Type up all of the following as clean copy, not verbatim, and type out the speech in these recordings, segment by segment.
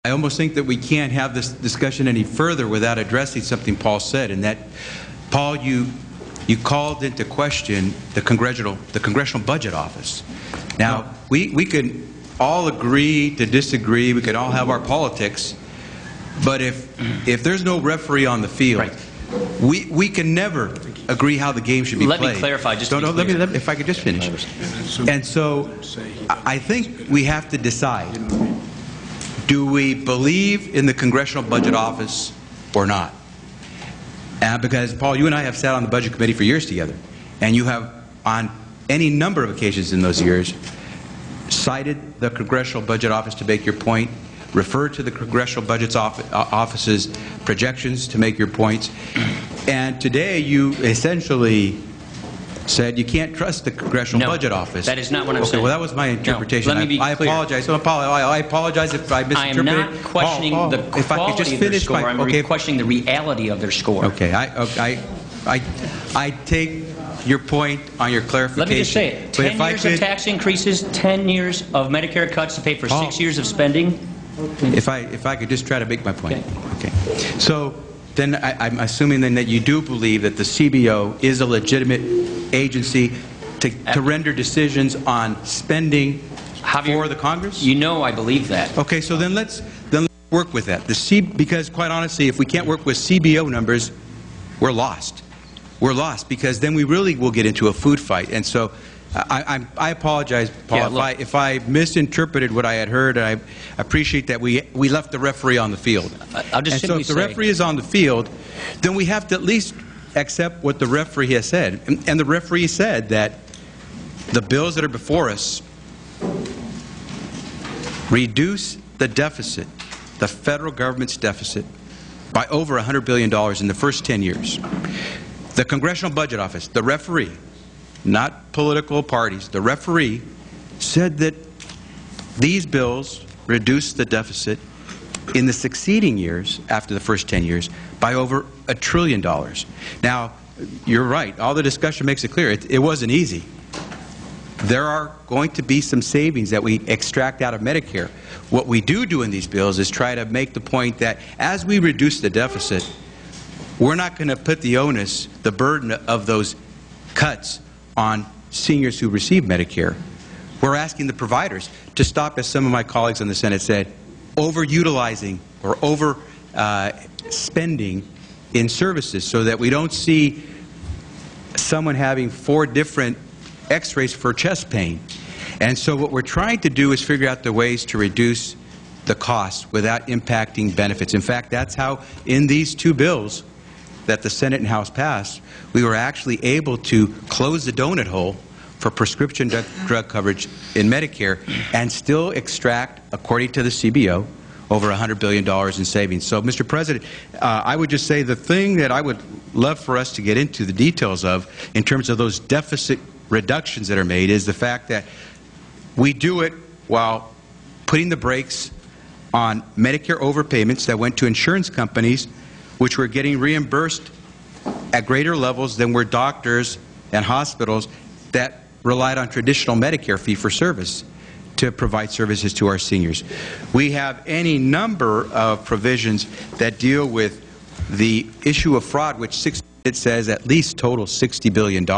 I almost think that we can't have this discussion any further without addressing something Paul said, and that, Paul, you called into question the Congressional Budget Office. Now, we can all agree to disagree, we can all have our politics, but if there's no referee on the field, right, we can never agree how the game should be played. Let me clarify, just let me, if I could just finish. And so, I think we have to decide, do we believe in the Congressional Budget Office or not? Because, Paul, you and I have sat on the Budget Committee for years together, and you have, on any number of occasions in those years, cited the Congressional Budget Office to make your point, referred to the Congressional Budget Office's projections to make your points, and today you essentially said you can't trust the Congressional Budget Office. That is not what I'm saying. Well, that was my interpretation. No, let me be I clear. apologize. I apologize if I misinterpreted. I am not questioning the quality of their score. I'm questioning the reality of their score. Okay. I take your point on your clarification. Let me just say it. 10 years of tax increases, 10 years of Medicare cuts to pay for 6 years of spending. If I could just try to make my point. Okay. So then I'm assuming then that you do believe that the CBO is a legitimate agency to render decisions on spending for the Congress? You know I believe that. Okay, so then let's work with that. Because quite honestly, if we can't work with CBO numbers, we're lost. We're lost, because then we really will get into a food fight. And so I apologize, Paul, if I misinterpreted what I had heard. I appreciate that we left the referee on the field. I'll just simply say, if the referee is on the field, then we have to at least accept what the referee has said. And the referee said that the bills that are before us reduce the deficit, the federal government's deficit, by over $100 billion in the first 10 years. The Congressional Budget Office, the referee, not political parties, the referee said that these bills reduce the deficit in the succeeding years, after the first 10 years, by over $1 trillion. Now, you're right. All the discussion makes it clear. It wasn't easy. There are going to be some savings that we extract out of Medicare. What we do in these bills is try to make the point that as we reduce the deficit, we're not going to put the onus, the burden of those cuts on seniors who receive Medicare. We're asking the providers to stop, as some of my colleagues on the Senate said, overutilizing or spending in services, so that we don't see someone having 4 different x-rays for chest pain. And so what we're trying to do is figure out the ways to reduce the costs without impacting benefits. In fact, that's how, in these 2 bills that the Senate and House passed, we were actually able to close the donut hole for prescription drug coverage in Medicare and still extract, according to the CBO, over $100 billion in savings. So, Mr. President, I would just say the thing that I would love for us to get into the details of in terms of those deficit reductions that are made is the fact that we do it while putting the brakes on Medicare overpayments that went to insurance companies, which were getting reimbursed at greater levels than were doctors and hospitals that relied on traditional Medicare fee-for-service to provide services to our seniors. We have any number of provisions that deal with the issue of fraud, which it says at least total $60 billion.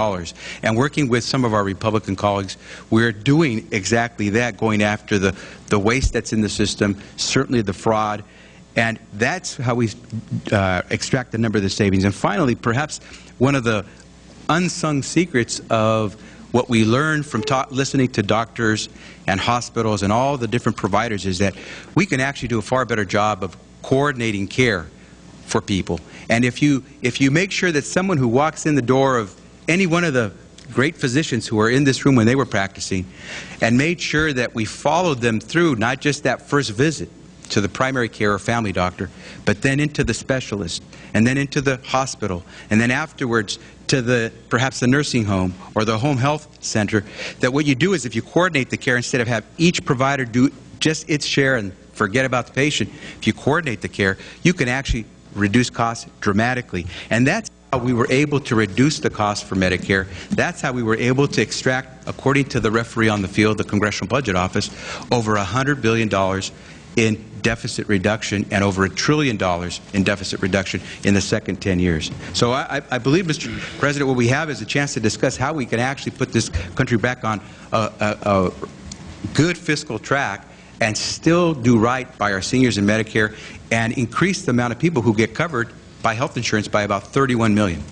And working with some of our Republican colleagues, we're doing exactly that, going after the waste that's in the system, certainly the fraud. And that's how we extract a number of the savings. And finally, perhaps one of the unsung secrets of what we learned from listening to doctors and hospitals and all the different providers is that we can actually do a far better job of coordinating care for people. And if you make sure that someone who walks in the door of any one of the great physicians who are in this room when they were practicing and made sure that we followed them through not just that first visit to the primary care or family doctor, but then into the specialist, and then into the hospital, and then afterwards to perhaps the nursing home or the home health center, that what you do is, if you coordinate the care, instead of have each provider do just its share and forget about the patient, if you coordinate the care, you can actually reduce costs dramatically. And that's how we were able to reduce the cost for Medicare. That's how we were able to extract, according to the referee on the field, the Congressional Budget Office, over $100 billion in deficit reduction and over $1 trillion in deficit reduction in the second 10 years. So I believe, Mr. President, what we have is a chance to discuss how we can actually put this country back on a good fiscal track and still do right by our seniors in Medicare and increase the amount of people who get covered by health insurance by about 31 million.